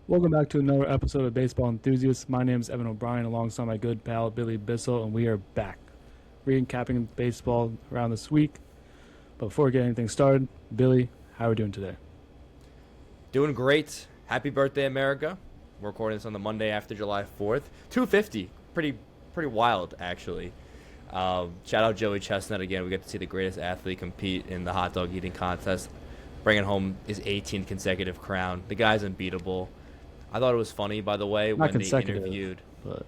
Welcome back to another episode of Baseball Enthusiasts. My name is Evan O'Brien alongside my good pal Billy Bissell, and we are back recapping baseball around this week. But before we get anything started, Billy, how are we doing today? Doing great. Happy birthday, America. We're recording this on the Monday after July 4th. 250. Pretty wild, actually. Shout out Joey Chestnut again. We get to see the greatest athlete compete in the hot dog eating contest, bringing home his 18th consecutive crown. The guy's unbeatable. I thought it was funny, by the way, Not when they consecutive, interviewed. but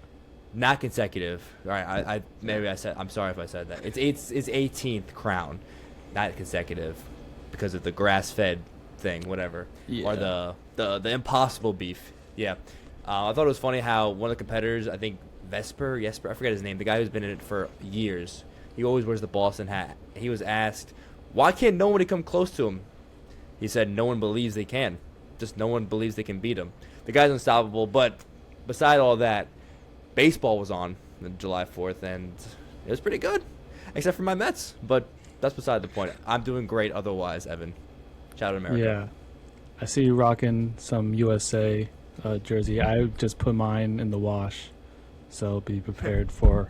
Not consecutive. All right, I'm sorry if I said that. It's his 18th crown, not consecutive, because of the grass-fed thing, whatever, yeah, or the impossible beef. Yeah, I thought it was funny how one of the competitors, I think Jesper, I forget his name, the guy who's been in it for years. He always wears the Boston hat. He was asked, "Why can't nobody come close to him?" He said, "No one believes they can. Just no one believes they can beat him." The guy's unstoppable. But beside all that, baseball was on July 4th, and it was pretty good, except for my Mets. But that's beside the point. I'm doing great otherwise, Evan. Shout out America. yeah. I see you rocking some USA jersey. I just put mine in the wash, so be prepared for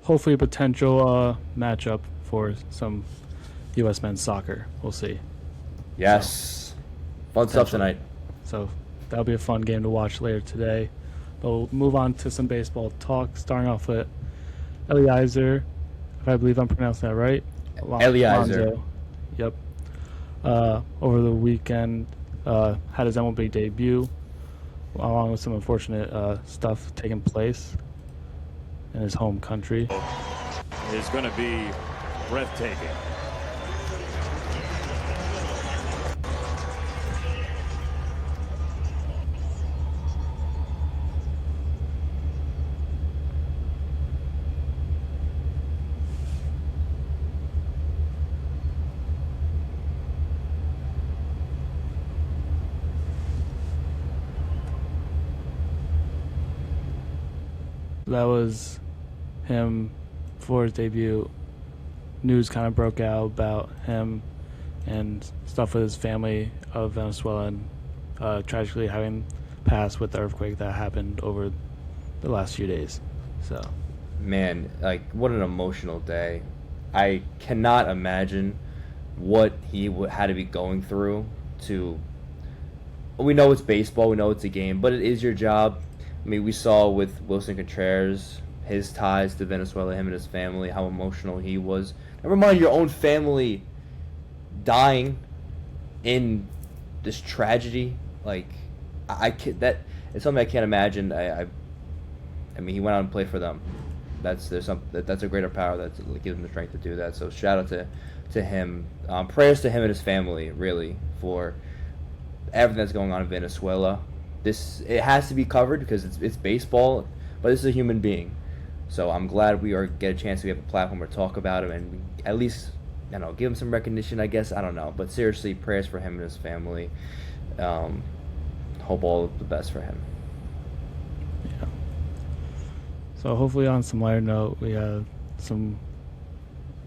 hopefully a potential matchup for some U.S. men's soccer. We'll see. Yes. Fun stuff tonight. So that'll be a fun game to watch later today. But we'll move on to some baseball talk, starting off with Eliezer, if I believe I'm pronouncing that right. Eliezer. Alonso. Yep. Over the weekend, had his MLB debut, along with some unfortunate stuff taking place in his home country. Is going to be breathtaking. That was him for his debut. News kind of broke out about him and stuff with his family of Venezuela and tragically having passed with the earthquake that happened over the last few days. So, Man, like, what an emotional day. I cannot imagine what he had to be going through to. We know it's baseball, we know it's a game, but it is your job. I mean, we saw with Wilson Contreras, his ties to Venezuela, him and his family, how emotional he was. Never mind your own family dying in this tragedy. Like, I can't, that it's something I can't imagine. I mean, he went out and played for them. That's a greater power that gives him the strength to do that. So shout out to him. Prayers to him and his family, really, for everything that's going on in Venezuela. It has to be covered because it's baseball, but this is a human being. So I'm glad get a chance to have a platform to talk about him and at least, give him some recognition, I guess. I don't know. But seriously, prayers for him and his family. Hope all the best for him. yeah. So hopefully on some lighter note, we have some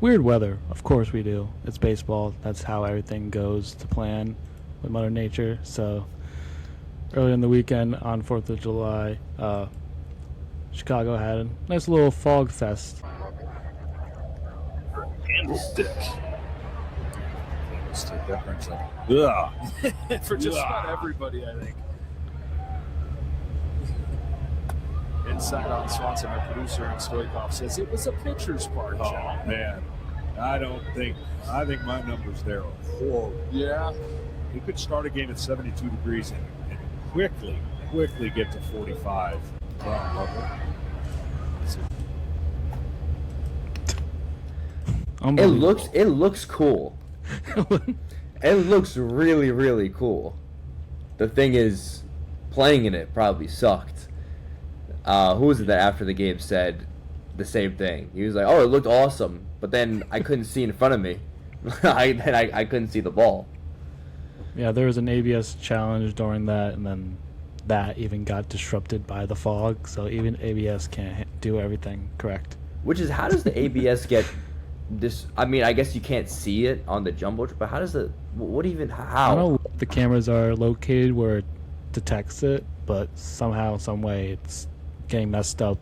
weird weather. Of course we do. It's baseball. That's how everything goes to plan with Mother Nature. So earlier in the weekend on 4th of July, Chicago had a nice little fog fest. Candlestick. Candlestick. That brings like, ugh. For just about everybody, I think. Inside on Swanson, our producer, and Stoikov says it was a pitcher's party. Oh, man. I think my numbers there are horrible. Yeah. You could start a game at 72 degrees and quickly get to 45. It looks cool. It looks really, really cool. The thing is, playing in it probably sucked. Who was it that after the game said the same thing? He was like, "Oh, it looked awesome," but then I couldn't see in front of me. I couldn't see the ball. Yeah, there was an ABS challenge during that, and then that even got disrupted by the fog. So even ABS can't do everything correct. Which is, how does the ABS get this? I mean, I guess you can't see it on the jumbo, but how does how? I don't know where the cameras are located where it detects it, but somehow, some way, it's getting messed up.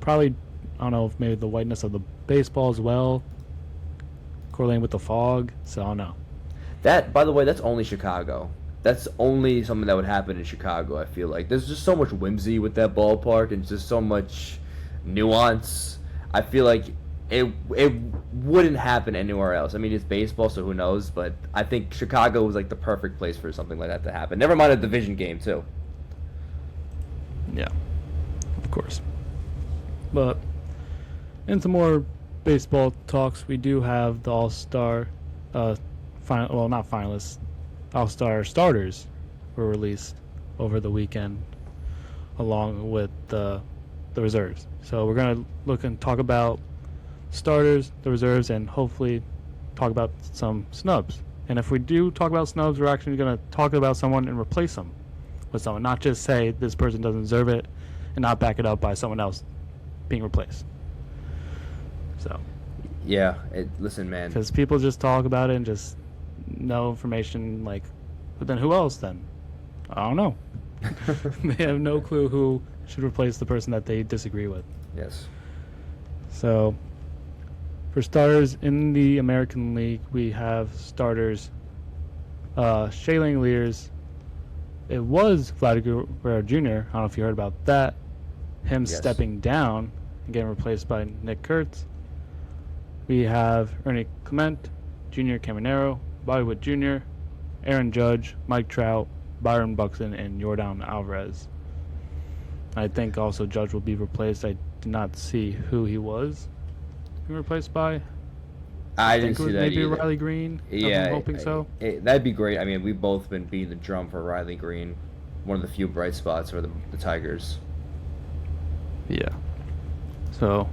Probably, I don't know if maybe the whiteness of the baseball as well, correlating with the fog. So I don't know. That, by the way, that's only Chicago. That's only something that would happen in Chicago, I feel like. There's just so much whimsy with that ballpark and just so much nuance. I feel like it wouldn't happen anywhere else. I mean, it's baseball, so who knows? But I think Chicago was like the perfect place for something like that to happen. Never mind a division game, too. Yeah, of course. But into more baseball talks, we do have the All-Star, not finalists, All-Star starters were released over the weekend, along with the reserves. So we're going to look and talk about starters, the reserves, and hopefully talk about some snubs. And if we do talk about snubs, we're actually going to talk about someone and replace them with someone, not just say this person doesn't deserve it and not back it up by someone else being replaced. So, Yeah, listen, man. because people just talk about it and just no information, like, but then who else then? I don't know. They have no clue who should replace the person that they disagree with. Yes. So, for starters, in the American League, we have starters Shea Langeliers. It was Vladimir Guerrero Jr. I don't know if you heard about that. Him Yes. stepping down and getting replaced by Nick Kurtz. We have Ernie Clement, Junior Caminero, Bobby Witt Jr., Aaron Judge, Mike Trout, Byron Buxton, and Yordan Alvarez. I think also Judge will be replaced. I did not see who he was being replaced by. I think didn't it was see that maybe either. Riley Green. Yeah, I'm hoping so. That'd be great. I mean, we've both been beating the drum for Riley Green, one of the few bright spots for the Tigers. Yeah. So,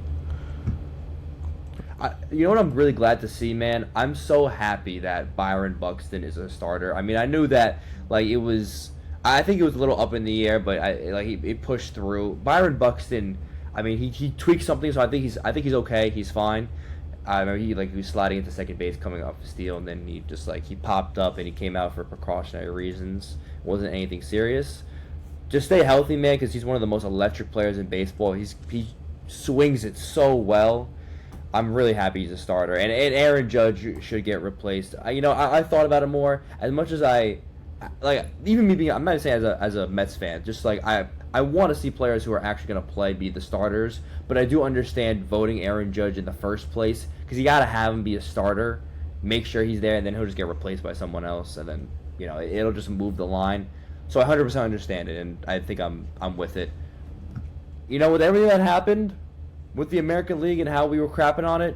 You know what I'm really glad to see, man? I'm so happy that Byron Buxton is a starter. I mean, I knew that, like, it was... I think it was a little up in the air, but he pushed through. Byron Buxton, I mean, he tweaked something, so I think he's okay. He's fine. I remember he was sliding into second base coming off the steal, and then he popped up and he came out for precautionary reasons. It wasn't anything serious. Just stay healthy, man, because he's one of the most electric players in baseball. He swings it so well. I'm really happy he's a starter, and Aaron Judge should get replaced. I thought about it more. As much as even me being, I'm not saying as a Mets fan, just like I want to see players who are actually going to play be the starters, but I do understand voting Aaron Judge in the first place because you got to have him be a starter, make sure he's there, and then he'll just get replaced by someone else, and then it'll just move the line. So I 100% understand it, and I think I'm with it. With everything that happened with the American League and how we were crapping on it,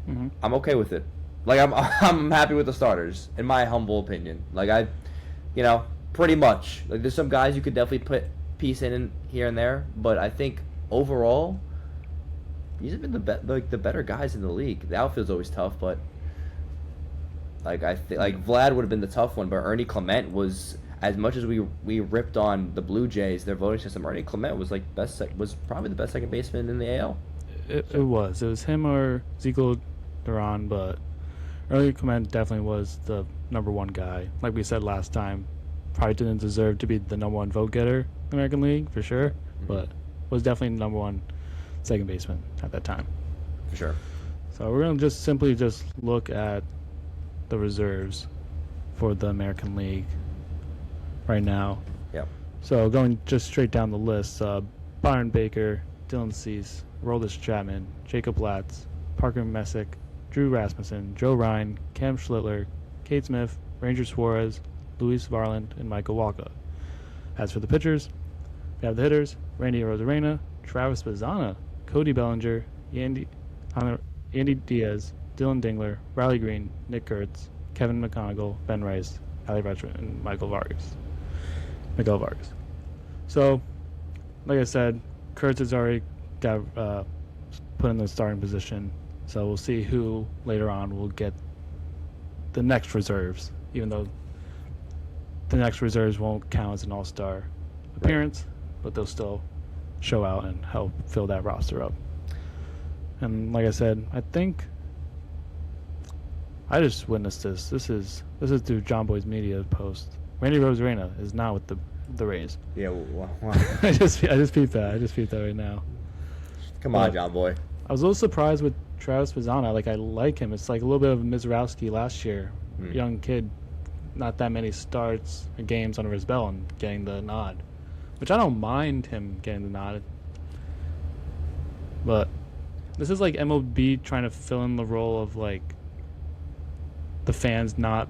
I'm okay with it. Like I'm happy with the starters, in my humble opinion. Like pretty much. Like there's some guys you could definitely put piece in here and there, but I think overall, these have been the better guys in the league. The outfield's always tough, but Vlad would have been the tough one, but Ernie Clement was, as much as we ripped on the Blue Jays, their voting system, Ernie Clement was was probably the best second baseman in the AL. it was him or Zico Duran, but Ernie Clement definitely was the number one guy. Like we said last time, probably didn't deserve to be the number one vote getter in the American League for sure, but was definitely the number one second baseman at that time. For sure. So we're going to simply look at the reserves for the American League right now. Yeah. So going just straight down the list, Byron Baker, Dylan Cease, Roldis Chapman, Jacob Latz, Parker Messick, Drew Rasmussen, Joe Ryan, Cam Schlittler, Kate Smith, Ranger Suarez, Luis Varland, and Michael Walker. As for the pitchers, we have the hitters, Randy Rosarena, Travis Bazzana, Cody Bellinger, Andy Diaz, Dylan Dingler, Riley Green, Nick Kurtz, Kevin McConaughey, Ben Rice, Ali Retchman, and Miguel Vargas. So, like I said, Kurtz has already got put in the starting position, so we'll see who later on will get the next reserves, even though the next reserves won't count as an all-star appearance, but they'll still show out and help fill that roster up. And like I said, I think I just witnessed this. This is through John Boy's media post. Randy Rosarena is not with the the Rays. Yeah. I just peeped that. I just peeped that right now. Come on, John boy. I was a little surprised with Travis Mazzana. Like, I like him. It's like a little bit of Mizrowski last year. Young kid, not that many starts or games under his belt and getting the nod. Which I don't mind him getting the nod. But this is like MLB trying to fill in the role of, like, the fans not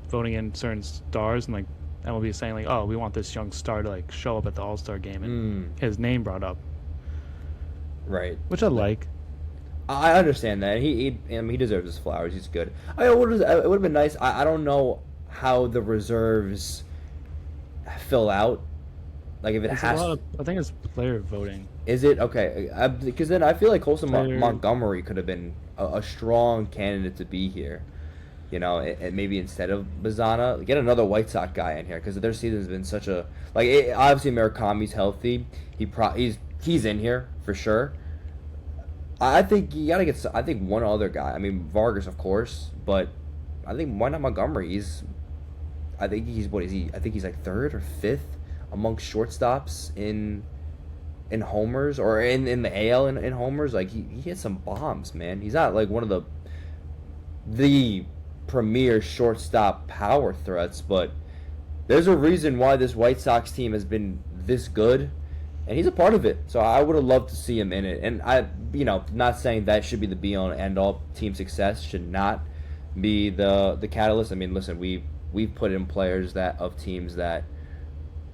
voting in certain stars, and, like, MLB is saying, like, oh, we want this young star to, like, show up at the All-Star game and his name brought up. Right. Which I like. I understand that. He deserves his flowers. He's good. It would have been nice. I don't know how the reserves fill out. Like, if it has, I think it's player voting. is it okay? Because then I feel like Colson Player- Montgomery could have been a strong candidate to be here. You know, and maybe instead of Bazana, get another White Sox guy in here, because their season's been such a obviously Murakami's healthy. He's in here for sure. I think you gotta get. I think one other guy. I mean, Vargas, of course, but I think why not Montgomery? I think he's what is he? I think he's like third or fifth amongst shortstops in homers, or in the AL in homers. Like, he hit some bombs, man. He's not like one of the premier shortstop power threats, but there's a reason why this White Sox team has been this good. And he's a part of it, so I would have loved to see him in it. And not saying that should be the be-all and end-all. Team success should not be the catalyst. I mean, listen, we've put in players of teams that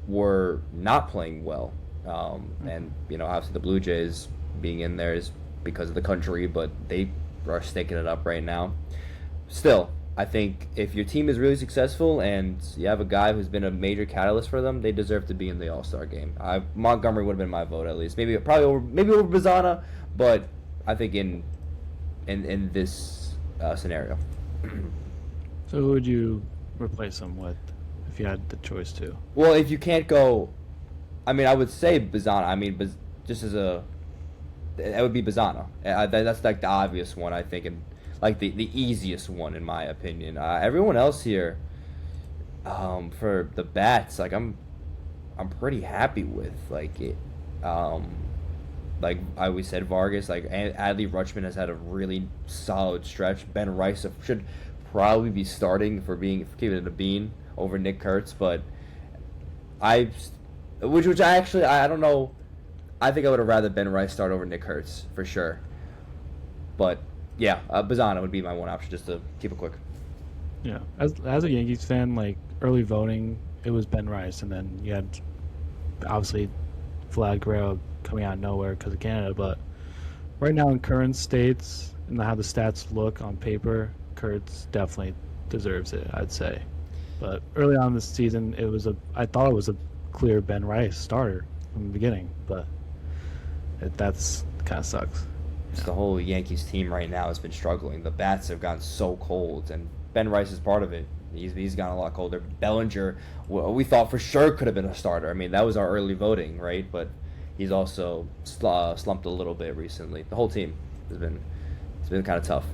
were not playing well, and obviously the Blue Jays being in there is because of the country, but they are staking it up right now. Still, I think if your team is really successful and you have a guy who's been a major catalyst for them, they deserve to be in the All-Star game. Montgomery would have been my vote, at least. Maybe over Bazana, but I think in this scenario. So who would you replace him with if you had the choice to? Well, if you can't go, I mean, I would say Bazana. I mean, that would be Bazana. That's like the obvious one, I think, and like the easiest one in my opinion. Everyone else here, for the bats, like I'm pretty happy with. Like it, like I always said, Vargas. Like Adley Rutschman has had a really solid stretch. Ben Rice should probably be starting for keeping it a bean over Nick Kurtz, but which I actually I don't know. I think I would have rather Ben Rice start over Nick Kurtz for sure, but. Yeah, Bazana would be my one option, just to keep it quick. Yeah, as a Yankees fan, like early voting, it was Ben Rice, and then you had obviously Vlad Guerrero coming out of nowhere because of Canada. But right now, in current states and how the stats look on paper, Kurtz definitely deserves it, I'd say. But early on this season, I thought it was a clear Ben Rice starter from the beginning, but that's kind of sucks. The whole Yankees team right now has been struggling. The bats have gotten so cold, and Ben Rice is part of it. He's gotten a lot colder. Bellinger, we thought for sure could have been a starter. I mean, that was our early voting, right? But he's also slumped a little bit recently. The whole team it's been kind of tough.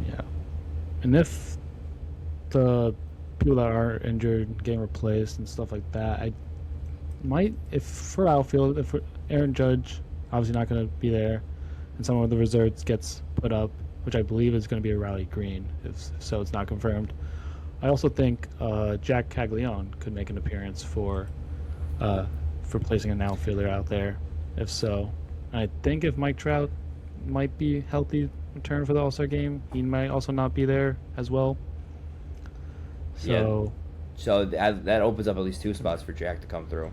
Yeah, and if the people that are injured getting replaced and stuff like that, I might, if for outfield, if Aaron Judge obviously not going to be there, and some of the reserves gets put up, which I believe is going to be a Riley Green. If so, it's not confirmed. I also think Jack Caglione could make an appearance for placing an outfielder out there. If so, I think if Mike Trout might be healthy return for the All-Star game, he might also not be there as well. So, So that opens up at least two spots for Jack to come through.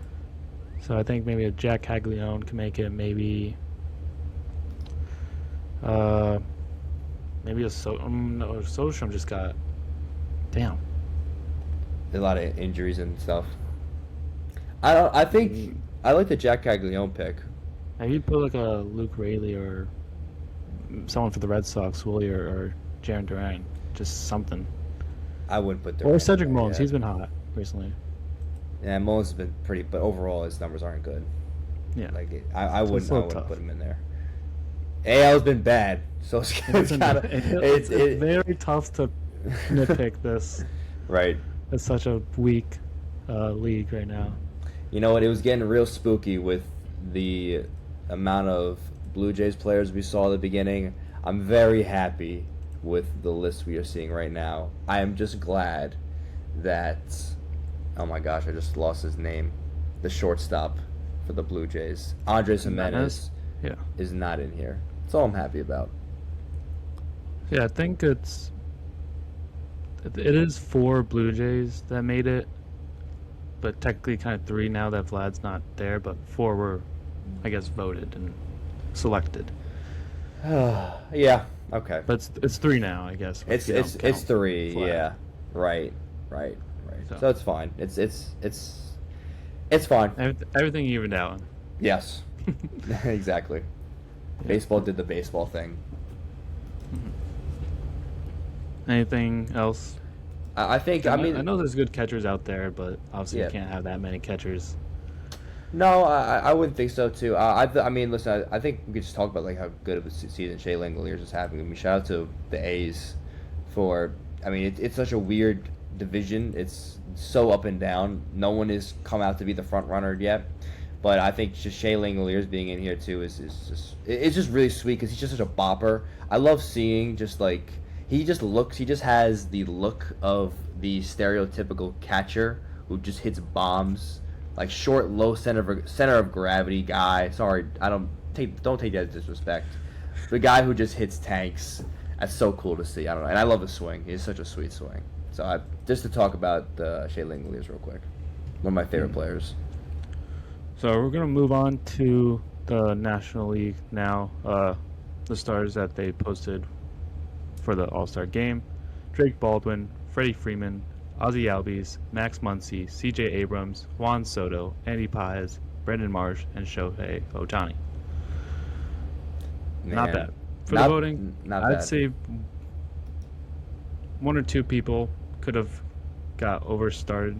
So I think maybe a Jack Caglione can make it. Maybe Soderstrom just got. Damn. A lot of injuries and stuff. I think I like the Jack Caglione pick. Maybe you'd put like a Luke Raley or someone for the Red Sox, Willie or Jarren Duran, just something. I wouldn't put Or Cedric Mullins. He's been hot recently. Yeah, Mullins has been pretty, but overall his numbers aren't good. Yeah, like I wouldn't tough. put him in there. AL's been bad, so it's very tough to nitpick this. Right. It's such a weak league right now. You know what? It was getting real spooky with the amount of Blue Jays players we saw at the beginning. I'm very happy with the list we are seeing right now. I am just glad that, oh my gosh, I just lost his name. The shortstop for the Blue Jays, Andres Jimenez, Yeah. is not in here. That's all I'm happy about. Yeah, I think it is 4 Blue Jays that made it, but technically kind of 3 now that Vlad's not there, but 4 were, I guess, voted and selected. Yeah. Okay. But it's 3 now, I guess. if you don't It's count 3. Vlad. Yeah. Right. So- So it's fine. It's fine. Everything evened out. Yes. Exactly. Yeah. Baseball did the baseball thing. Anything else? I think. I mean, I know there's good catchers out there, but obviously Yeah. you can't have that many catchers. no, I wouldn't think so too. I mean, listen. I think we could just talk about like how good of a season Shea Langoliers is having. I mean, shout out to the A's for. I mean, it's such a weird division. It's so up and down. No one has come out to be the front runner yet. But I think just Shea Langoliers being in here too is just it's just really sweet because he's just such a bopper. I love seeing just like he just has the look of the stereotypical catcher who just hits bombs, like short, low center of gravity guy. Sorry, don't take that as disrespect. The guy who just hits tanks. That's so cool to see. I don't know, and I love his swing. He's such a sweet swing. So just to talk about Shea Langoliers real quick, one of my favorite players. So we're gonna move on to the National League now. The stars that they posted for the All-Star game: Drake Baldwin, Freddie Freeman, Ozzie Albies, Max Muncy, C.J. Abrams, Juan Soto, Andy Paez, Brendan Marsh, and Shohei Ohtani. Not Man. bad for the voting. Not I'd bad. say 1 or 2 people could have got overstarted,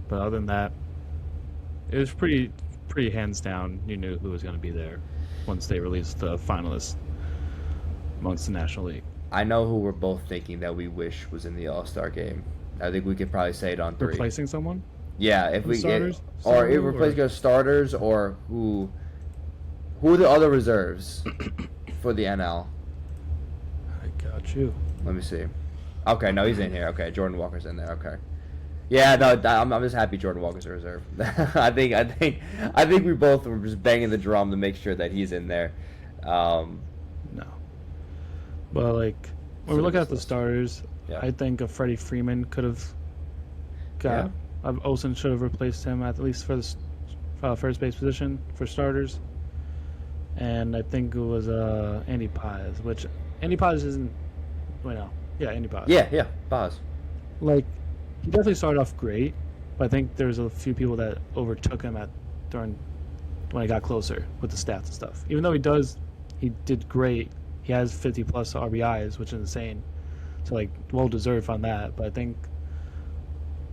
but other than that, it was pretty hands down. You knew who was going to be there once they released the finalists amongst the National League. I know who we're both thinking that we wish was in the All-Star game. I think we could probably say it on 3. Replacing someone? Yeah, if The we starters? or it Someone, replacing our starters or who are the other reserves for the NL? I got you. Let me see. Okay, no, he's in here. Okay, Jordan Walker's in there. Okay. Yeah, no, I'm just happy Jordan Walker's a reserve. I think we both were just banging the drum to make sure that he's in there. No. But, like, when we look at the starters, Yeah. I think a Freddie Freeman could have got... Olsen should have replaced him at least for the first base position for starters. And I think it was Andy Paez, which Andy Paez isn't... Wait, no. Yeah, Andy Paez. Yeah, pause. Like, he definitely started off great, but I think there's a few people that overtook him during when he got closer with the stats and stuff. Even though he did great. He has 50 plus RBIs, which is insane. So like, well deserved on that. But I think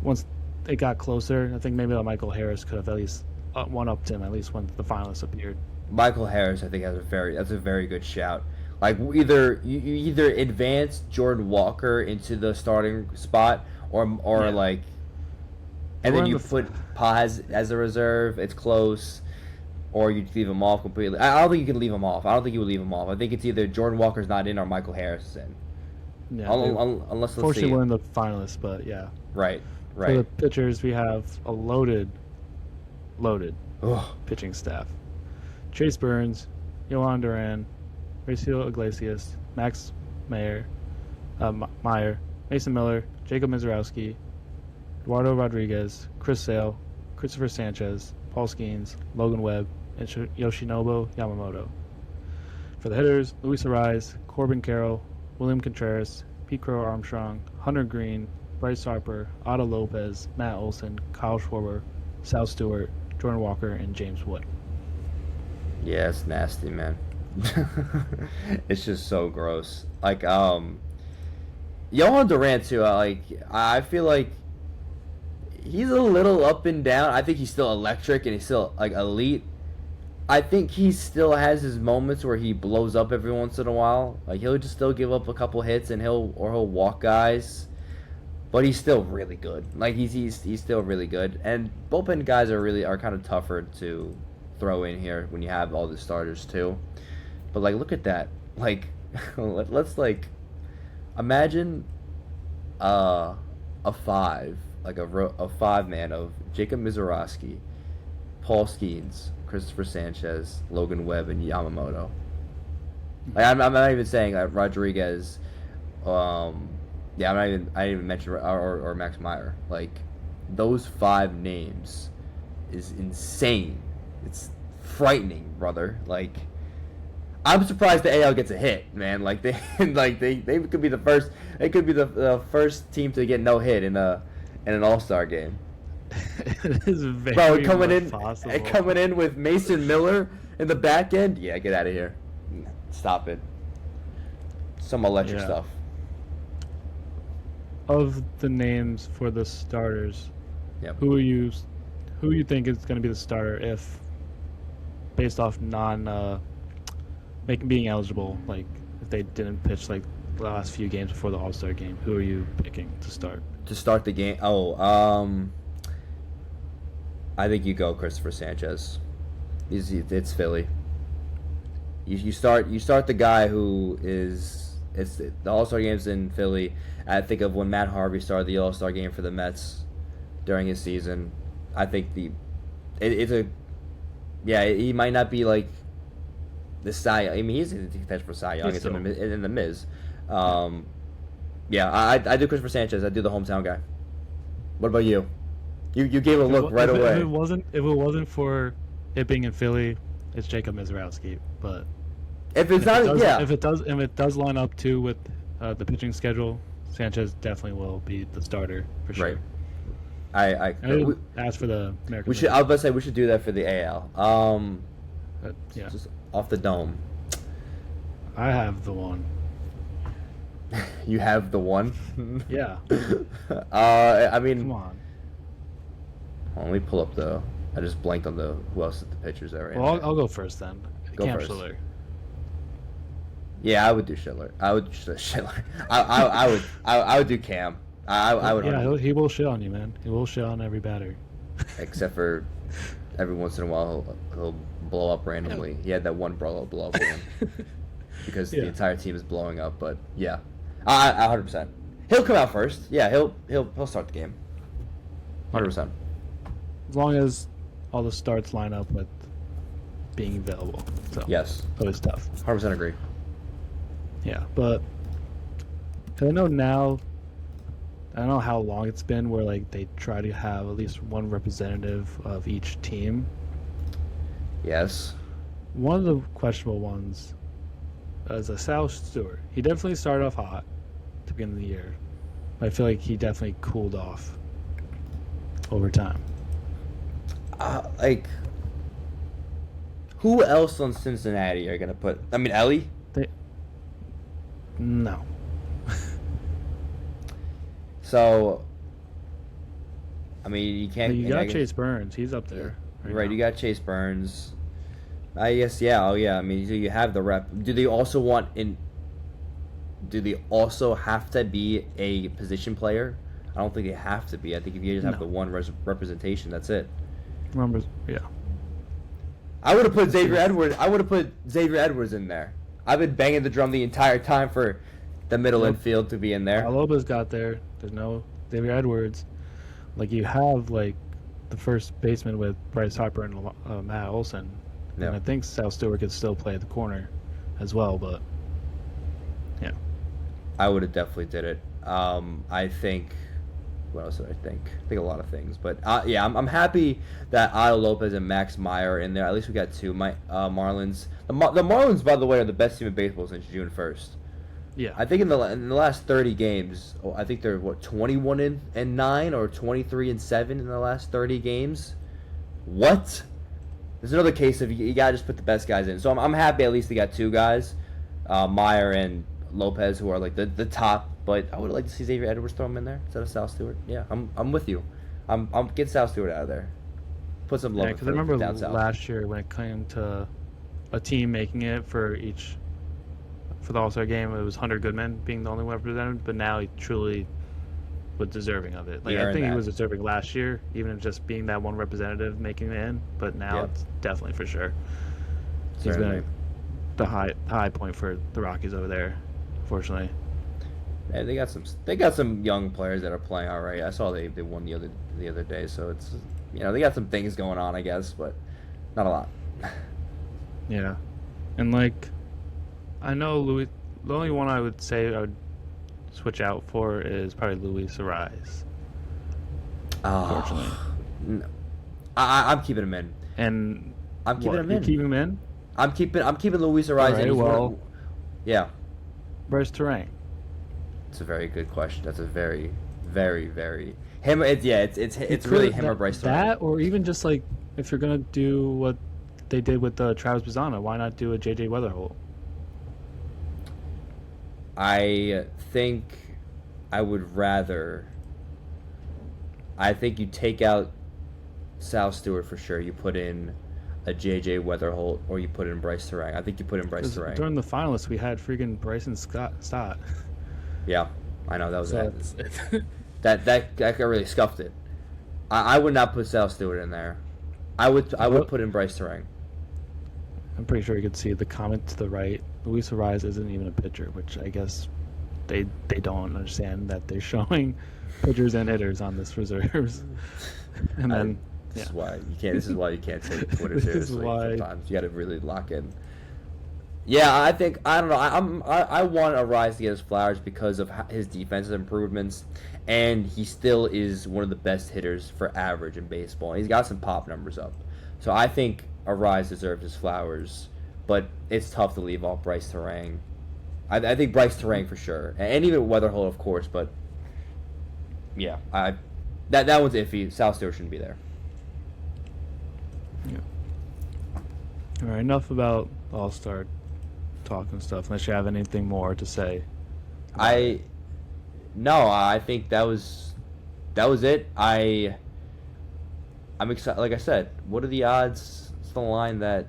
once it got closer, I think maybe Michael Harris could have at least one-upped him at least when the finalists appeared. Michael Harris, I think, that's a very good shout. Like you either advance Jordan Walker into the starting spot, or Yeah. like, and then you put Paz as a reserve. It's close, or you leave him off completely. I don't think you can leave him off. I don't think you would leave him off. I think it's either Jordan Walker's not in or Michael Harris is in. Yeah, Unless let's see. fortunately we're in the finalists, but yeah. Right. For the pitchers, we have a loaded Ugh. pitching staff. Chase Burns, Yohan Duran, Mauricio Iglesias, Max Meyer, Mason Miller, Jacob Mizorowski, Eduardo Rodriguez, Chris Sale, Christopher Sanchez, Paul Skeens, Logan Webb, and Yoshinobu Yamamoto. For the hitters, Luis Ariz, Corbin Carroll, William Contreras, Pete Crow Armstrong, Hunter Green, Bryce Harper, Otto Lopez, Matt Olson, Kyle Schwarber, Sal Stewart, Jordan Walker, and James Wood. Yeah, it's nasty, man. It's just so gross. Like, Yohan Durant too. I feel like he's a little up and down. I think he's still electric and he's still like elite. I think he still has his moments where he blows up every once in a while. Like he'll just still give up a couple hits and he'll walk guys. but he's still really good. Like he's still really good. And bullpen guys are kind of tougher to throw in here when you have all the starters too. But like, look at that. Like, let's like imagine a five, like a five man of Jacob Mizorowski, Paul Skeens, Christopher Sanchez, Logan Webb, and Yamamoto. Like, I'm not even saying Rodriguez. Yeah, I didn't even mention or Max Meyer. Like, those five names is insane. It's frightening, brother. Like, I'm surprised the AL gets a hit, man. Like they could be the first. They could be the first team to get no hit in an All-Star game. It is very possible. Coming in with Mason Miller in the back end. Yeah, get out of here. Stop it. Some electric stuff. Of the names for the starters, Yep. who you think is going to be the starter if, based off being eligible, like if they didn't pitch like the last few games before the All-Star game, who are you picking to start? To start the game? I think you go Christopher Sanchez. It's Philly. You start the guy who is the All-Star game's in Philly. I think of when Matt Harvey started the All-Star game for the Mets during his season. I think he might not be like the Cy. I mean, he's in the contention for Cy Young. It's in the Miz. I do Christopher Sanchez. I do the hometown guy. What about you? You gave a look right away. If it wasn't for it being in Philly, it's Jacob Mizorowski. But if it does line up too with the pitching schedule, Sanchez definitely will be the starter for sure. Right. As for the American, I was about to say we should do that for the AL. Yeah. Just off the dome. I have the one. You have the one? Yeah. I mean, come on. Let me pull up I just blanked on who else the pitchers are right Well, now. I'll go first then. Go Cam first. Schiller. Yeah, I would do Schiller. I would do Cam. I would. Yeah, he will shit on you, man. He will shit on every batter. Except for every once in a while he'll blow up randomly. He had that one blow up with him because the entire team is blowing up. But yeah, 100%. He'll come out first. Yeah, he'll start the game. 100%. As long as all the starts line up with being available. So yes, always tough. 100% agree. Yeah, but I know now. I don't know how long it's been where like they try to have at least one representative of each team. Yes. One of the questionable ones is Sal Stewart. He definitely started off hot at the beginning of the year. But I feel like he definitely cooled off over time. Like, who else on Cincinnati are gonna put? I mean, Ellie. No. So, I mean, you can't. You got Chase Burns. He's up there. Right, you got Chase Burns. I guess, yeah. Oh, yeah. I mean, you have the rep. Do they also have to be a position player? I don't think they have to be. I think if you just have the one representation, that's it. Remember, yeah. I would have put Xavier Edwards in there. I've been banging the drum the entire time for the middle infield to be in there. Lopez got there. There's no Xavier Edwards. Like, you have, like, the first baseman with Bryce Harper and Matt Olson. Yeah. And I think Sal Stewart could still play at the corner as well, but yeah. I would have definitely did it. I think... What else did I think? I think a lot of things. But, yeah, I'm happy that Io Lopez and Max Meyer are in there. At least we got two. Marlins. The Marlins, by the way, are the best team in baseball since June 1st. Yeah. I think in the last 30 games, I think they're 21-9 or 23-7 in the last 30 games. What? There's another case of you gotta just put the best guys in. So I'm happy at least they got two guys, Meyer and Lopez, who are like the top. But I would like to see Xavier Edwards throw him in there instead of Sal Stewart. Yeah, I'm with you. I'm get Sal Stewart out of there. Put some love. Because I remember last year when it came to a team making it for the All-Star game, it was Hunter Goodman being the only one represented. But now he truly was deserving of it. Like He I earned think he that. was deserving last year, even if just being that one representative making it in. But now Yeah. it's definitely for sure. He's Certainly. been the high point for the Rockies over there, fortunately. And they got some young players that are playing all right. I saw they won the other day, so it's they got some things going on, I guess, but not a lot. Yeah, and like I know Louis. The only one I would say I would switch out for is probably Luis Ariz, unfortunately. No. I'm keeping him in. And I'm keeping him You in. keep him in? I'm keeping Luis Ariz Alright, in. He's well- yeah, Where's Terang? it's a very good question. That's a very, very, very him. It's really him or Bryce. That, or even just like if you're gonna do what they did with Travis Bazzana, why not do a JJ Weatherholt? I think I would rather. I think you take out Sal Stewart for sure. You put in a JJ Weatherholt, or you put in Bryce Terang. I think you put in Bryce 'Cause Terang. during the finalists, we had freaking Bryson Stott. Yeah, I know that was So it. That guy really scuffed it. I would not put Sal Stewart in there. I would put in Bryce Terang. I'm pretty sure you could see the comment to the right. Luis Ariz isn't even a pitcher, which I guess they don't understand that they're showing pitchers and hitters on this reserves. And then This is why you can't. This is why you can't take Twitter This is seriously. why- Sometimes you got to really lock in. Yeah, I don't know. I want Arise to get his flowers because of his defensive improvements, and he still is one of the best hitters for average in baseball. He's got some pop numbers up, so I think Arise deserves his flowers. But it's tough to leave off Bryce Terang. I think Bryce Terang for sure, and even Weatherholt, of course. But yeah, that one's iffy. Sal Stewart shouldn't be there. all right, enough about All-Star talk and stuff. Unless you have anything more to say. I think that was it. I'm excited. Like I said, what are the odds? It's the line that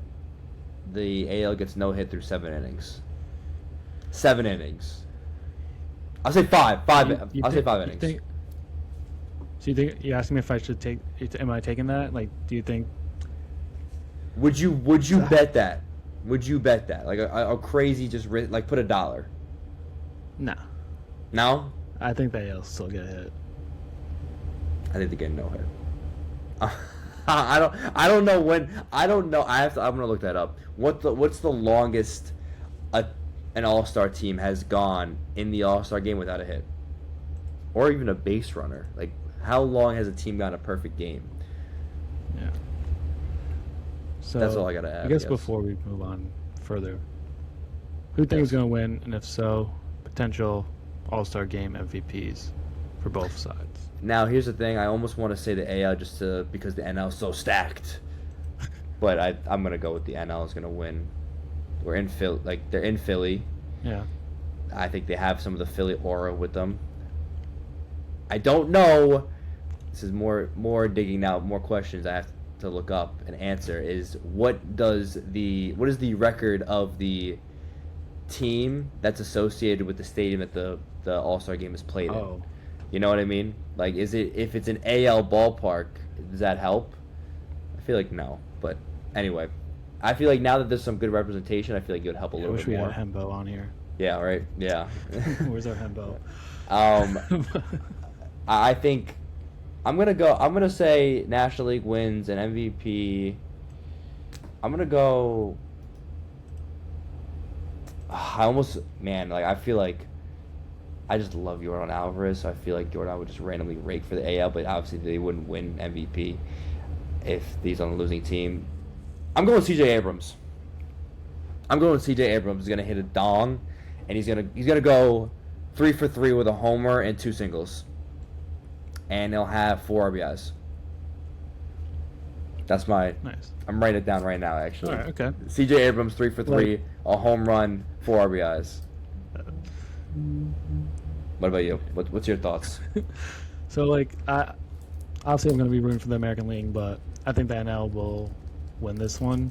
the AL gets no hit through 7 innings. 7 innings. I'll say five. I'll say 5 innings. So you think you asking me if I should take? Am I taking that? Like, do you think? Would you bet that? Would you bet that? Like a crazy like put $1. Nah, No, I think they'll still get hit. I think they get no hit. I don't know when. I don't know. I'm gonna look that up. What's the longest an All-Star team has gone in the All-Star game without a hit, or even a base runner? Like, how long has a team gone a perfect game? Yeah. So That's all I gotta add, I guess yes. before we move on further, who do you think is going to win, and if so, potential All-Star Game MVPs for both sides? Now, here's the thing. I almost want to say the AL just because the NL is so stacked, but I'm gonna go with the NL is gonna win. We're in Philly, like they're in Philly. Yeah. I think they have some of the Philly aura with them. I don't know. This is more digging now, more questions I have to look up and answer. Is what is the record of the team that's associated with the stadium that the All-Star game is played in? Oh. You know what I mean? Like, if it's an AL ballpark, does that help? I feel like no, but anyway, I feel like now that there's some good representation, I feel like it would help a I little wish bit we more. had Hembo on here. Yeah, right. Yeah. Where's our Hembo? I think I'm gonna say National League wins and MVP. I'm gonna go. I feel like I just love Yordan Alvarez, so I feel like Yordan would just randomly rake for the AL, but obviously they wouldn't win MVP if he's on a losing team. I'm going with CJ Abrams. CJ Abrams is gonna hit a dong, and he's gonna go 3 for 3 with a homer and 2 singles, and he'll have 4 RBIs. That's my. Nice. I'm writing it down right now, actually. All right. Okay. CJ Abrams 3 for 3, a home run, 4 RBIs. What about you? What's your thoughts? So obviously I'm going to be rooting for the American League, but I think the NL will win this one.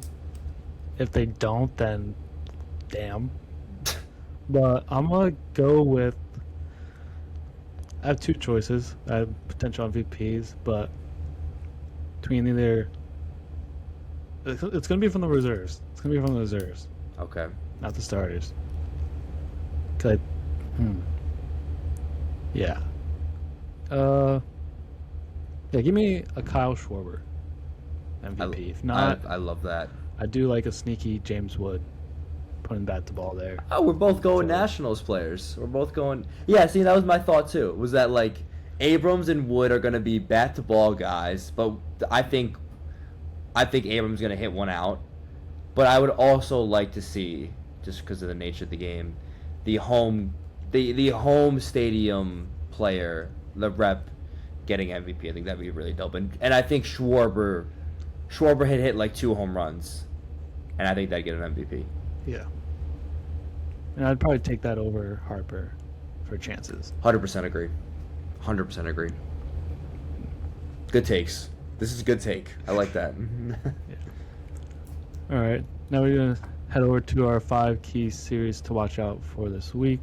If they don't, then damn. But I'm going to go with. I have two choices. I have potential MVPs, but between either it's going to be from the reserves. It's going to be from the reserves, Okay. not the starters. 'Cause yeah. Yeah, give me a Kyle Schwarber MVP. If not, I love that. I do like a sneaky James Wood putting bat to ball there. Oh, we're both going So- Nationals players. We're both going. Yeah, see, that was my thought too. Was that like Abrams and Wood are going to be bat to ball guys, but I think Abrams is going to hit one out. But I would also like to see, just because of the nature of the game, the home stadium player, the rep, getting MVP. I think that'd be really dope. And I think Schwarber hit like 2 home runs, and I think that'd get an MVP. Yeah. And I'd probably take that over Harper for chances. 100% agree. 100% agree. Good takes. This is a good take. I like that. All right. Now we're going to head over to our 5 key series to watch out for this week.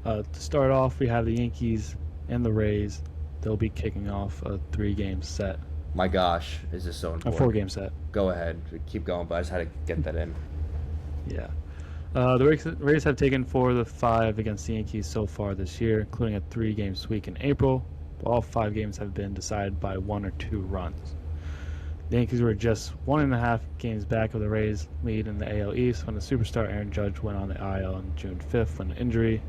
To start off, we have the Yankees and the Rays. They'll be kicking off a 3-game set. My gosh, is this so A important? 4-game set. Go ahead. Keep going, but I just had to get that in. Yeah. The Rays have taken 4 of the 5 against the Yankees so far this year, including a 3-game sweep in April. All 5 games have been decided by 1 or 2 runs. The Yankees were just 1.5 games back of the Rays' lead in the AL East when the superstar Aaron Judge went on the IL on June 5th with an injury.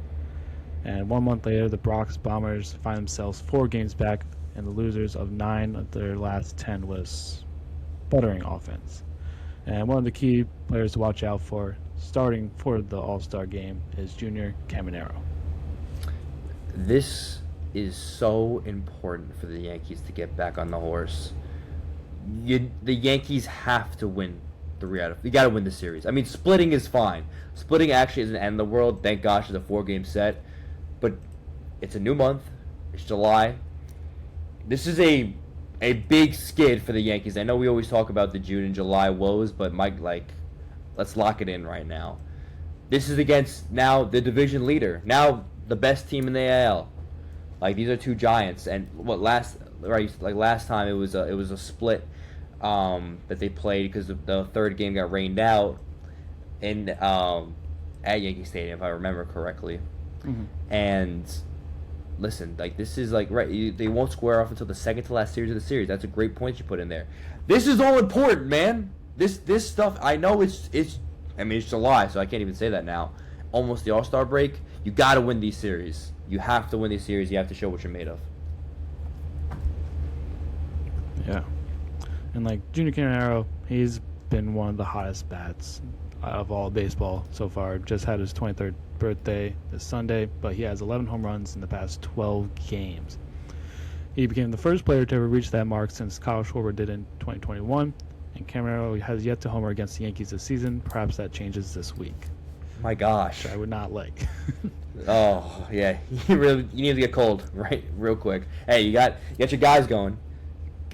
And 1 month later, the Bronx Bombers find themselves 4 games back and the losers of 9 of their last 10 was sputtering offense. And one of the key players to watch out for starting for the All-Star game is Junior Caminero. This is so important for the Yankees to get back on the horse. The Yankees have to win 3 out of. You got to win the series. I mean, splitting is fine. Splitting actually isn't the end of the world. Thank gosh, it's a 4-game set. But it's a new month. It's July. This is a big skid for the Yankees. I know we always talk about the June and July woes, but Mike, let's lock it in right now. This is against now the division leader, now the best team in the AL. These are 2 giants, and last time it was a split that they played because the 3rd game got rained out in at Yankee Stadium, if I remember correctly. Mm-hmm. And listen, this is right. They won't square off until the second to last series of the series. That's a great point you put in there. This is all important, man. This stuff. I know it's. I mean, it's July, so I can't even say that now. Almost the All-Star break. You got to win these series. You have to win these series. You have to show what you're made of. yeah. And Junior Caminero, he's been one of the hottest bats of all baseball so far. Just had his 23rd birthday this Sunday, but he has 11 home runs in the past 12 games. He became the first player to ever reach that mark since Kyle Schwarber did in 2021, and Caminero has yet to homer against the Yankees this season. Perhaps that changes this week. My gosh. Which I would not like. Oh yeah, you need to get cold real quick. Hey, you got your guys going.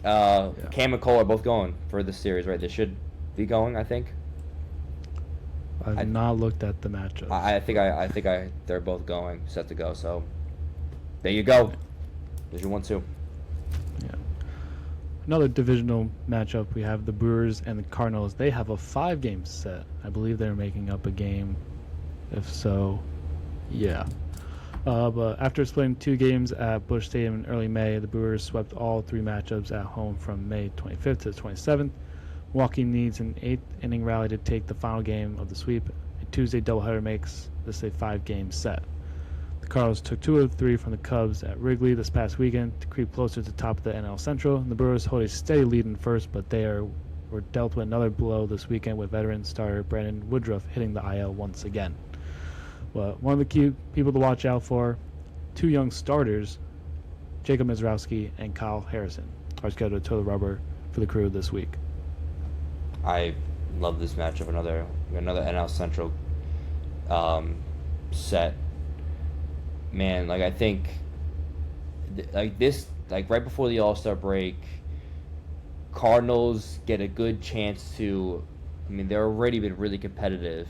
Cam and Cole are both going for this series, right? They should be going, I think. I've not looked at the matchup. I think they're both going, set to go. So there you go. There's your 1-2. Yeah. Another divisional matchup, we have the Brewers and the Cardinals. They have a 5-game set. I believe they're making up a game. If so, yeah. But after splitting 2 games at Busch Stadium in early May, the Brewers swept all 3 matchups at home from May 25th to the 27th. Milwaukee needs an 8th-inning rally to take the final game of the sweep. A Tuesday doubleheader makes this a 5-game set. The Cardinals took 2 of 3 from the Cubs at Wrigley this past weekend to creep closer to the top of the NL Central. The Brewers hold a steady lead in first, but they were dealt with another blow this weekend with veteran starter Brandon Woodruff hitting the IL once again. But one of the key people to watch out for, 2 young starters, Jacob Mizrowski and Kyle Harrison, are scheduled to toe the rubber for the Crew this week. I love this matchup. Another NL Central set. Man, I think this right before the All-Star break, Cardinals get a good chance to. I mean, they've already been really competitive,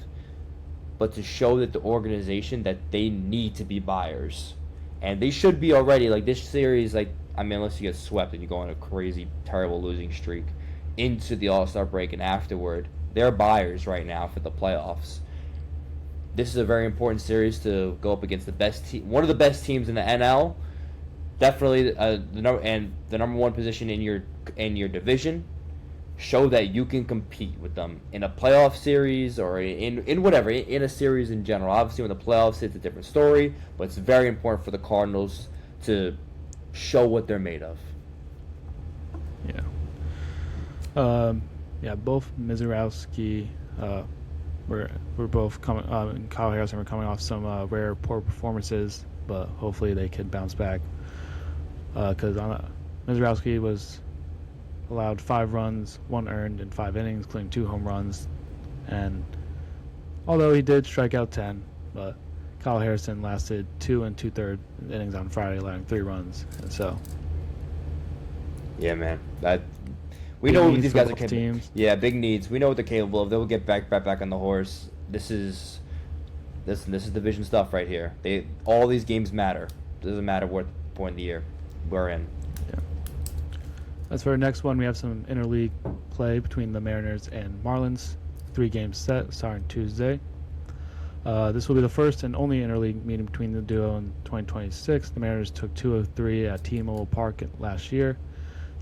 but to show that the organization that they need to be buyers, and they should be already like this series. Like I mean, unless you get swept and you go on a crazy, terrible losing streak into the All-Star break and afterward, they're buyers right now for the playoffs. This is a very important series to go up against the best team, one of the best teams in the NL. Definitely the number one position in your division. Show that you can compete with them in a playoff series or in whatever, in a series in general. Obviously, when the playoffs, it's a different story, but it's very important for the Cardinals to show what they're made of. Yeah. Both Mizorowski we're both coming. And Kyle Harrison were coming off some rare poor performances, but hopefully they could bounce back. Because Mizorowski was allowed 5 runs, 1 earned in 5 innings, including 2 home runs. And although he did strike out 10, but Kyle Harrison lasted 2 2/3 innings on Friday, allowing 3 runs. And so, yeah, man, we know what these guys are capable. Teams. Yeah, big needs. We know what they're capable of. They'll get back on the horse. This is division stuff right here. All these games matter. It doesn't matter what point of the year we're in. Yeah. As for our next one, we have some interleague play between the Mariners and Marlins. 3 games set, starting Tuesday. This will be the first and only interleague meeting between the duo in 2026. The Mariners took 2 of 3 at T-Mobile Park last year.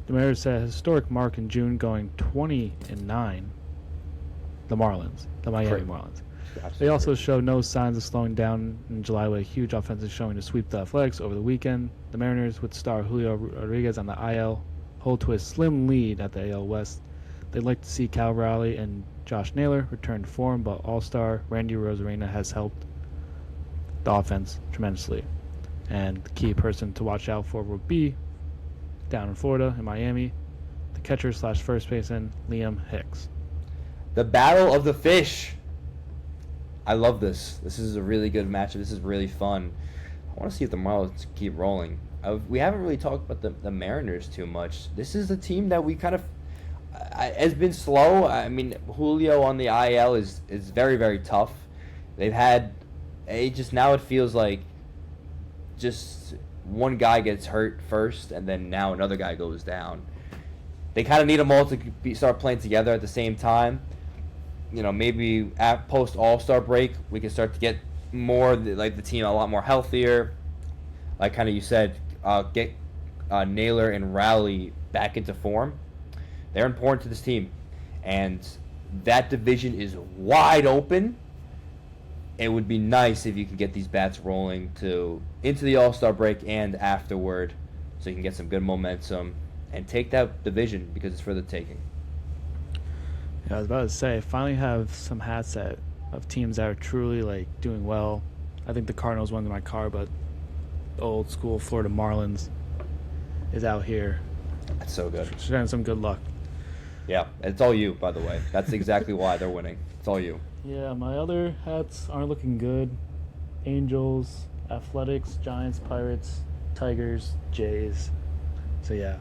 The Mariners set a historic mark in June, going 20-9. The Miami Marlins. They also show no signs of slowing down in July with a huge offensive showing to sweep the Athletics over the weekend. The Mariners, with star Julio Rodriguez on the IL, hold to a slim lead at the AL West. They'd like to see Cal Raleigh and Josh Naylor return to form, but All-Star Randy Rosarina has helped the offense tremendously. And the key person to watch out for would be, down in Florida, in Miami, the catcher/first baseman, Liam Hicks. The Battle of the Fish. I love this. This is a really good matchup. This is really fun. I want to see if the Marlins keep rolling. We haven't really talked about the Mariners too much. This is a team that we kind of has been slow. I mean, Julio on the IL is very, very tough. They've had now it feels like just one guy gets hurt first, and then now another guy goes down. They kind of need them all to start playing together at the same time. You know, maybe at post All-Star break, we can start to get more like the team a lot more healthier. Like kind of you said, get Naylor and Rowley back into form. They're important to this team, and that division is wide open. It would be nice if you could get these bats rolling into the All-Star break and afterward, so you can get some good momentum and take that division because it's for the taking. Yeah, I was about to say, finally have some hats of teams that are truly doing well. I think the Cardinals won in my car, but the old school Florida Marlins is out here. That's so good. Sharing some good luck. Yeah, it's all you, by the way. That's exactly why they're winning. It's all you. Yeah, my other hats aren't looking good. Angels, Athletics, Giants, Pirates, Tigers, Jays. So yeah.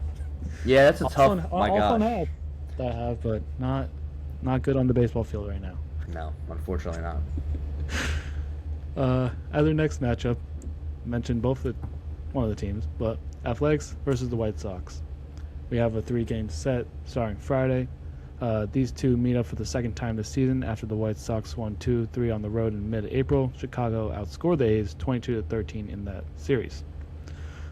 Yeah, that's a tough. My all fun gosh. hats that I have, but not good on the baseball field right now. No, unfortunately not. As our next matchup, mentioned one of the teams, but Athletics versus the White Sox. We have a 3-game set starting Friday. These two meet up for the second time this season after the White Sox won 2-3 on the road in mid-April. Chicago outscored the A's 22-13 in that series.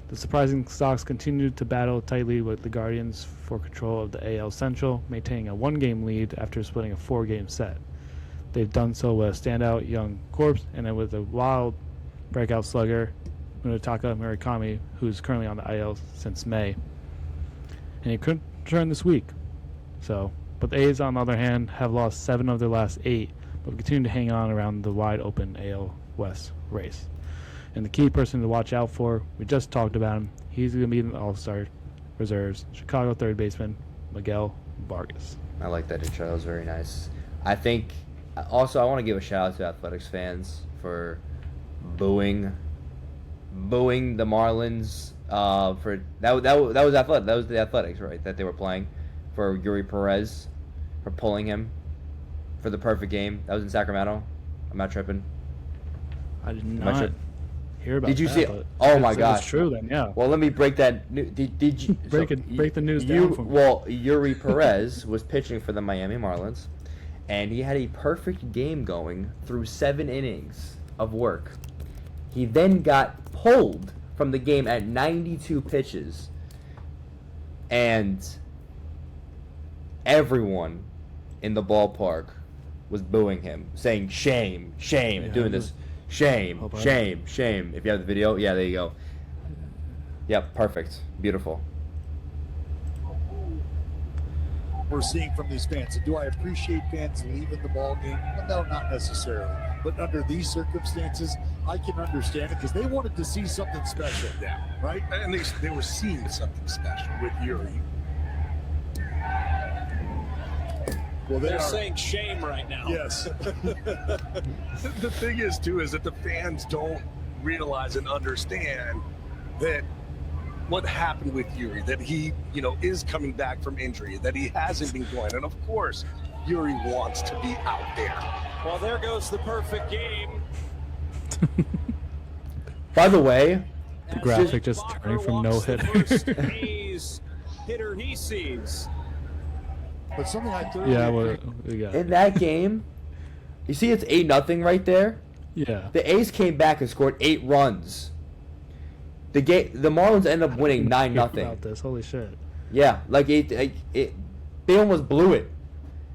The surprising Sox continued to battle tightly with the Guardians for control of the AL Central, maintaining a 1-game lead after splitting a 4-game set. They've done so with a standout young corpse and then with a wild breakout slugger, Munetaka Murakami, who's currently on the IL since May. And he couldn't return this week. But the A's, on the other hand, have lost 7 of their last 8, but continue to hang on around the wide-open AL West race. And the key person to watch out for, we just talked about him. He's going to be in the All-Star reserves. Chicago third baseman, Miguel Vargas. I like that intro. That was very nice. I think, also, I want to give a shout-out to Athletics fans for booing the Marlins. For that was Athletic. That was the Athletics, right? That they were playing for Yuri Perez, for pulling him for the perfect game. That was in Sacramento. I'm not tripping. I did not hear about Did you that, see? but Oh if my it's gosh! true then, yeah. Well, let me break that. Did you Break the news down for me. Well, Yuri Perez was pitching for the Miami Marlins, and he had a perfect game going through 7 innings of work. He then got pulled from the game at 92 pitches, and everyone in the ballpark was booing him, saying "shame, shame," Yeah, doing this, "shame, Hope I- shame, shame." If you have the video, yeah, there you go. Yep, perfect, beautiful. We're seeing from these fans. Do I appreciate fans leaving the ball game? Well, no, not necessarily. But under these circumstances, I can understand it because they wanted to see something special. Yeah. Right? And they were seeing something special with Yuri. Well, They're saying shame right now. yes. The thing is, too, is that the fans don't realize and understand that what happened with Yuri, that he, is coming back from injury, that he hasn't been going. And of course, Yuri wants to be out there. Well, there goes the perfect game. By the way, The graphic just Walker turning from walks the no-hitter. first A's hitter he sees. But something I thoroughly Yeah, agree. we got in that game, you see it's 8-0 right there. yeah. The A's came back and scored 8 runs. The Marlins ended up winning 9-0. About this, holy shit. Yeah, like they almost blew it.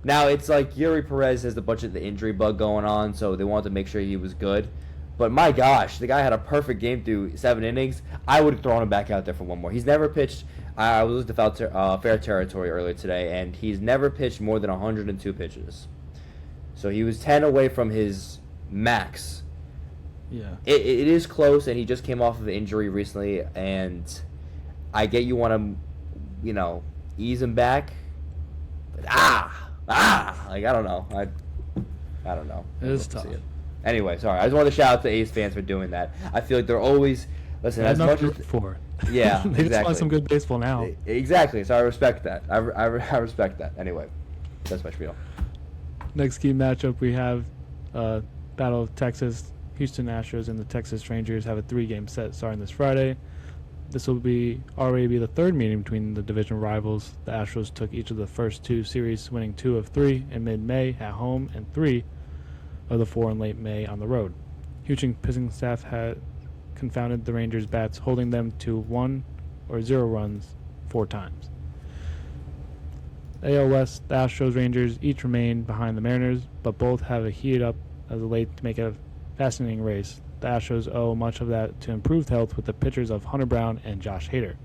Now it's like Yuri Perez has a bunch of the injury bug going on, so they wanted to make sure he was good. But my gosh, the guy had a perfect game through 7 innings. I would have thrown him back out there for one more. He's never pitched. I was looking to fair territory earlier today, and he's never pitched more than 102 pitches. So he was 10 away from his max. Yeah. It is close, and he just came off of an injury recently, and I get you want to, ease him back. But like I don't know. I don't know. It is I'd love to tough. see it. Anyway, sorry. I just wanted to shout out to A's fans for doing that. I feel like they're always listen as much as for. yeah, they just exactly. want some good baseball now. Exactly. So I respect that. I respect that. Anyway, that's my spiel. Next key matchup we have Battle of Texas. Houston Astros and the Texas Rangers have a 3-game set starting this Friday. This will already be the 3rd meeting between the division rivals. The Astros took each of the first 2 series, winning 2 of 3 in mid-May at home and 3 of the 4 in late May on the road. Houston pitching staff had confounded the Rangers' bats, holding them to 1 or 0 runs 4 times. AL West, the Astros Rangers each remain behind the Mariners, but both have a heated up as of late to make it a fascinating race. The Astros owe much of that to improved health with the pitchers of Hunter Brown and Josh Hader.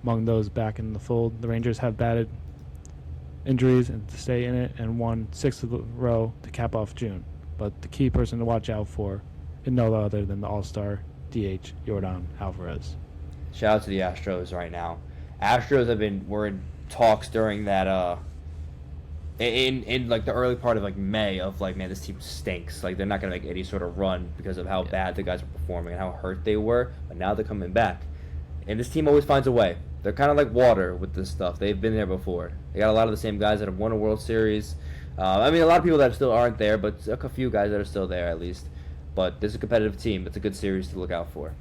Among those back in the fold, the Rangers have batted injuries and to stay in it and won 6 in a row to cap off June. But the key person to watch out for is no other than the All-Star DH Yordan Alvarez. Shout out to the Astros right now. Astros were in talks during that in like the early part of like May of like, man, this team stinks. Like they're not gonna make any sort of run because of how bad the guys were performing and how hurt they were. But now they're coming back, and this team always finds a way. They're kind of like water with this stuff. They've been there before. They got a lot of the same guys that have won a World Series. I mean, a lot of people that still aren't there, but a few guys that are still there at least. But this is a competitive team. It's a good series to look out for.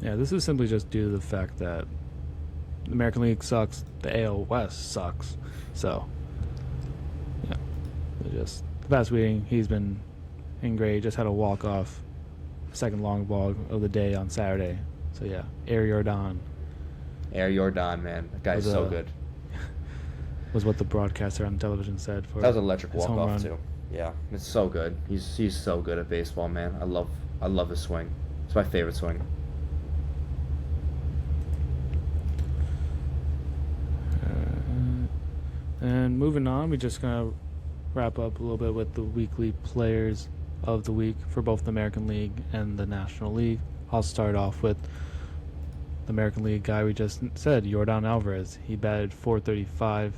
Yeah, this is simply just due to the fact that the American League sucks, the AL West sucks. So, yeah, just the past week he's been great. Just had a walk-off second long ball of the day on Saturday. So yeah, Air Jordan Air Jordan, man, that guy's Was, so good. was what the broadcaster on television said for That was an electric his home walk-off run. too. Yeah, it's so good. He's so good at baseball, man. I love his swing. It's my favorite swing. And moving on, we're just going to wrap up a little bit with the weekly players of the week for both the American League and the National League. I'll start off with the American League guy we just said, Yordan Alvarez. He batted .435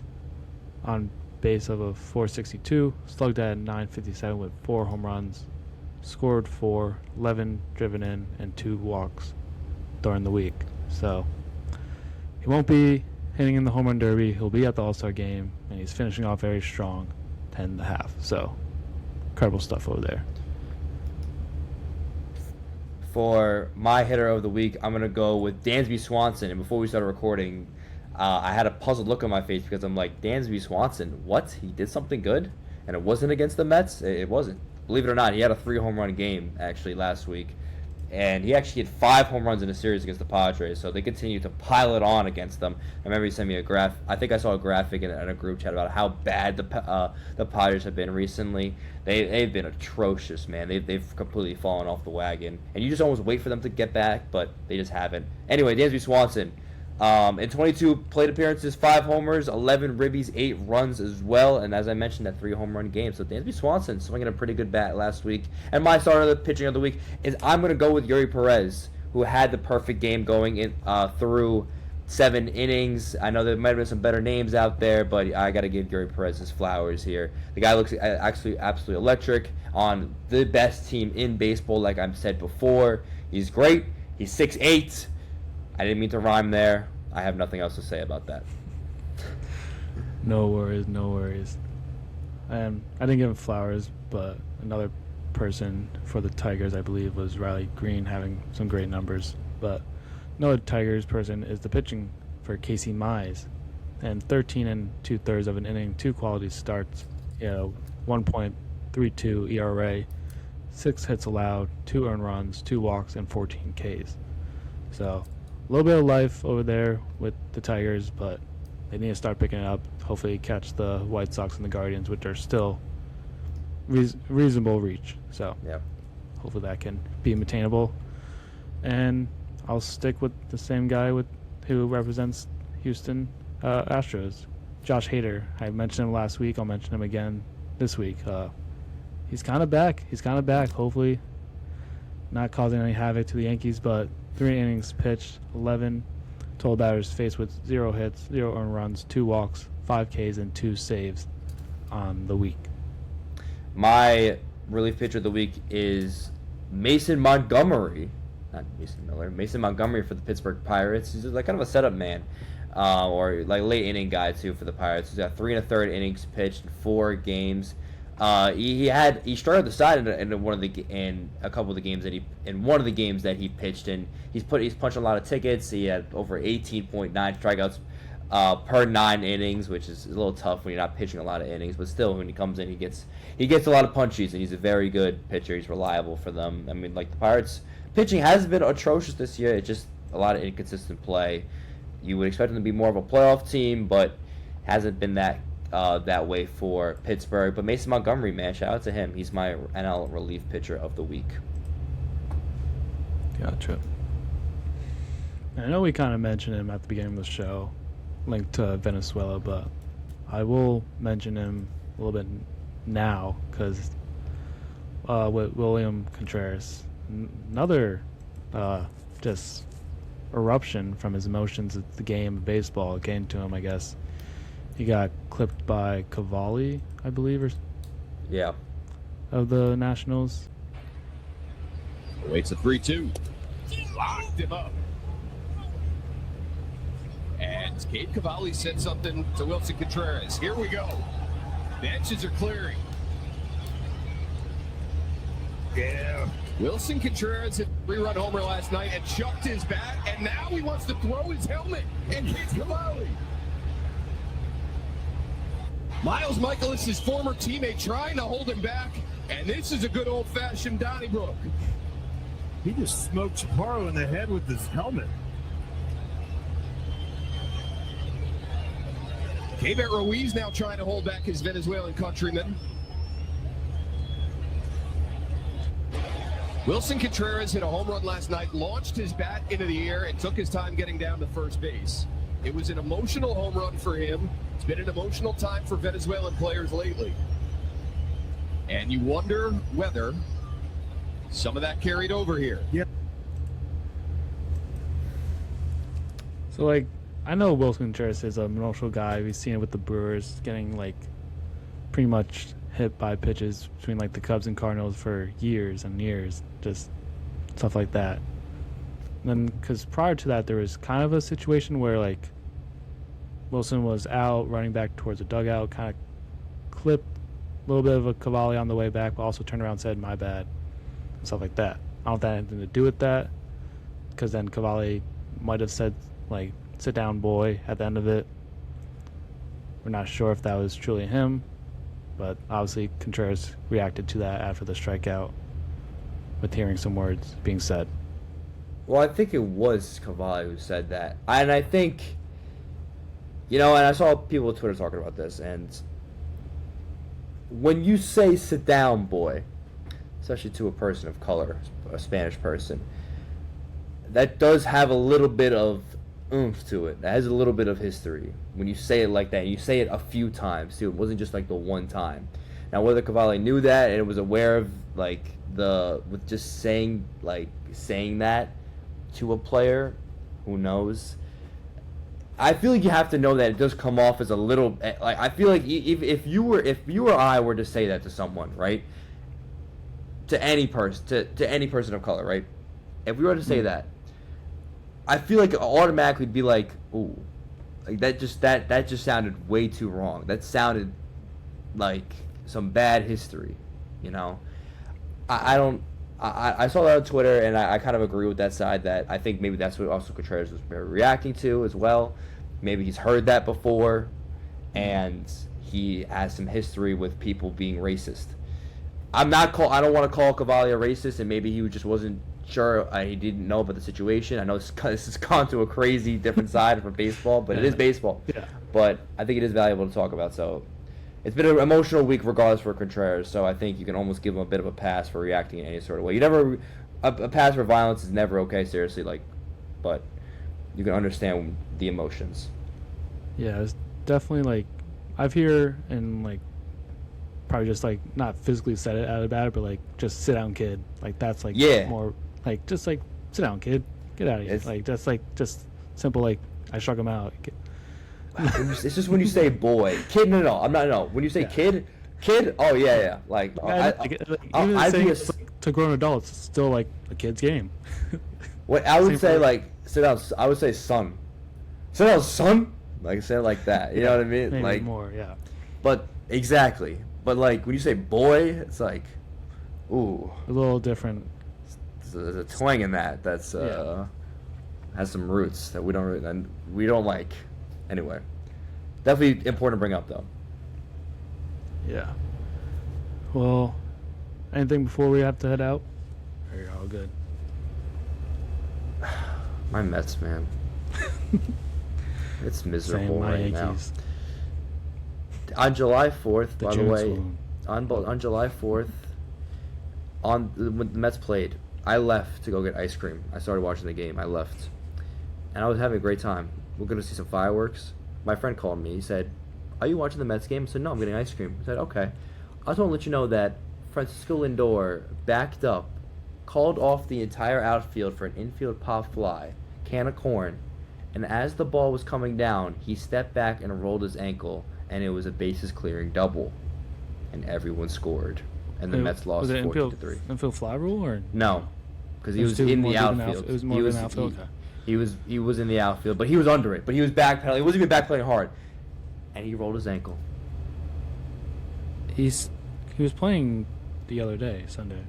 on base of a .462, slugged at .957 with 4 home runs, scored 4, 11 driven in, and 2 walks during the week. So he won't be hitting in the home run derby. He'll be at the All-Star game, and he's finishing off very strong, 10.5. So incredible stuff over there. for my hitter of the week, I'm going to go with Dansby Swanson. And before we started recording, I had a puzzled look on my face because I'm like, Dansby Swanson, what? He did something good? And it wasn't against the Mets? It wasn't. Believe it or not, he had a 3-home-run game, actually, last week. And he actually had 5 home runs in a series against the Padres, so they continue to pile it on against them. I remember he sent me a graph. I think I saw a graphic in a group chat about how bad the Padres have been recently. They've been atrocious, man. They've completely fallen off the wagon, and you just almost wait for them to get back, but they just haven't. Anyway, Dansby Swanson. In 22 plate appearances, 5 homers, 11 ribbies, 8 runs as well, and as I mentioned, that 3-home-run game. So Dansby Swanson swinging a pretty good bat last week. And my starter of the pitching of the week is I'm going to go with Yuri Perez, who had the perfect game going in through 7 innings. I know there might have been some better names out there, but I got to give Yuri Perez his flowers here. The guy looks actually absolutely electric on the best team in baseball, like I've said before. He's great. He's 6'8". I didn't mean to rhyme there. I have nothing else to say about that. No worries, no worries. I didn't give him flowers, but another person for the Tigers, I believe, was Riley Green, having some great numbers. But another Tigers person is the pitching for Casey Mize. And 13 2/3 of an inning, 2 quality starts, 1.32 ERA, 6 hits allowed, 2 earned runs, 2 walks, and 14 Ks. So a little bit of life over there with the Tigers, but they need to start picking it up. Hopefully catch the White Sox and the Guardians, which are still reasonable reach. So yeah, hopefully that can be attainable. And I'll stick with the same guy who represents Houston Astros, Josh Hader. I mentioned him last week. I'll mention him again this week. He's kind of back. Hopefully not causing any havoc to the Yankees, but 3 innings pitched, 11 total batters faced with 0 hits, 0 earned runs, 2 walks, 5 Ks, and 2 saves on the week. My relief pitcher of the week is Mason Montgomery. Not Mason Miller. Mason Montgomery for the Pittsburgh Pirates. He's like kind of a setup man, or like late inning guy too for the Pirates. He's got 3 1/3 innings pitched in 4 games. He started the side in a couple of the games one of the games that he pitched in. He's punched a lot of tickets. He had over 18.9 strikeouts per 9 innings, which is a little tough when you're not pitching a lot of innings. But still, when he comes in, he gets a lot of punchies, and he's a very good pitcher. He's reliable for them. I mean, like the Pirates pitching has been atrocious this year. It's just a lot of inconsistent play. You would expect them to be more of a playoff team, but hasn't been that way for Pittsburgh. But Mason Montgomery, man, shout out to him. He's my NL relief pitcher of the week. Gotcha. And I know we kind of mentioned him at the beginning of the show, linked to Venezuela, but I will mention him a little bit now because with William Contreras, another just eruption from his emotions at the game of baseball came to him, I guess. He got clipped by Cavalli, I believe, Yeah. of the Nationals. Waits a 3-2. Locked him up. And Gabe Cavalli said something to Wilson Contreras. Here we go. Benches are clearing. Yeah. Wilson Contreras hit a 3-run homer last night and chucked his bat, and now he wants to throw his helmet and hit Cavalli. Miles Michaelis, his former teammate, trying to hold him back, and this is a good old-fashioned Donnybrook. He just smoked Chaparro in the head with his helmet. Keibert Ruiz now trying to hold back his Venezuelan countryman. Wilson Contreras hit a home run last night, launched his bat into the air, and took his time getting down to first base. It was an emotional home run for him. It's been an emotional time for Venezuelan players lately. And you wonder whether some of that carried over here. Yep. So, like, I know Wilson Contreras is an emotional guy. We've seen it with the Brewers, getting, like, pretty much hit by pitches between, like, the Cubs and Cardinals for years and years, just stuff like that. And then, because prior to that, there was kind of a situation where, like, Wilson was out, running back towards the dugout, kind of clipped a little bit of a Cavalli on the way back, but also turned around and said, "My bad," and stuff like that. I don't know if that had anything to do with that, because then Cavalli might have said, like, sit down, boy, at the end of it. We're not sure if that was truly him, but obviously Contreras reacted to that after the strikeout with hearing some words being said. Well, I think it was Cavalli who said that. And I think, and I saw people on Twitter talking about this, and when you say sit down, boy, especially to a person of color, a Spanish person, that does have a little bit of oomph to it. That has a little bit of history. When you say it like that, and you say it a few times, too. It wasn't just like the one time. Now, whether Cavalli knew that and was aware of, like, with just saying that to a player, who knows? I feel like you have to know that it does come off as a little, like, I feel like if you or I were to say that to someone, right? To any person of color, right? If we were to say that, I feel like automatically would be like, ooh, like that just sounded way too wrong. That sounded like some bad history, I saw that on Twitter, and I kind of agree with that side, that I think maybe that's what also Contreras was reacting to as well. Maybe he's heard that before, and he has some history with people being racist. I don't want to call Cavalli a racist, and maybe he just wasn't sure. He didn't know about the situation. I know this has gone to a crazy different side from baseball, but it is baseball. Yeah. But I think it is valuable to talk about. So it's been an emotional week regardless for Contreras. So I think you can almost give him a bit of a pass for reacting in any sort of way. A pass for violence is never okay, seriously. But you can understand the emotions. Yeah, it's definitely like I've heard and like probably just like not physically said it out of bad, but like just sit down, kid. Like that's like more like just like sit down, kid. Get out of here. Like that's like just simple. Like I struck him out. It's just when you say boy, kid. No, I'm not. No, when you say kid. Oh yeah. Like even saying to grown adults, it's still like a kid's game. What I would say, like sit down. I would say son. Sit down, son. Like say it like that. You know what I mean? Maybe like more, yeah. But exactly. But like when you say boy, it's like, ooh, a little different. There's a twang in that. That's has some roots that we don't like. Anyway, definitely important to bring up though. Yeah. Well, anything before we have to head out? Or you're all good? My Mets, man. It's miserable right now. On July 4th, by the way, on July 4th, when the Mets played, I left to go get ice cream. I started watching the game. I left, and I was having a great time. We're going to see some fireworks. My friend called me. He said, "Are you watching the Mets game?" I said, "No, I'm getting ice cream." I said, "Okay." I just want to let you know that Francisco Lindor backed up, called off the entire outfield for an infield pop fly, can of corn, and as the ball was coming down, he stepped back and rolled his ankle, and it was a bases clearing double, and everyone scored, and the Mets lost 4-3. Infield fly rule or no? Because he was in the outfield. It was more of an outfield. Okay. He was in the outfield, but he was under it. But he was backpedaling. He wasn't even backpedaling hard, and he rolled his ankle. He was playing the other day, Sunday.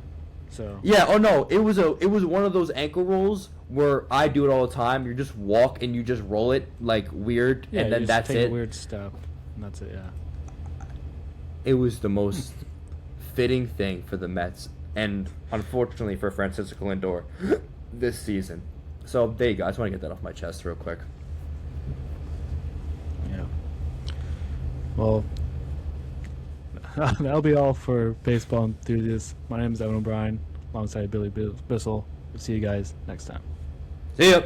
So yeah. Oh no! It was one of those ankle rolls where I do it all the time. You just walk and you just roll it like weird, and then that's take it. A weird step, and that's it. Yeah. It was the most fitting thing for the Mets, and unfortunately for Francisco Lindor, this season. So there you go. I just want to get that off my chest real quick. Yeah. Well, that'll be all for baseball enthusiasts. My name is Evan O'Brien, alongside Billy Bissell. We'll see you guys next time. See ya.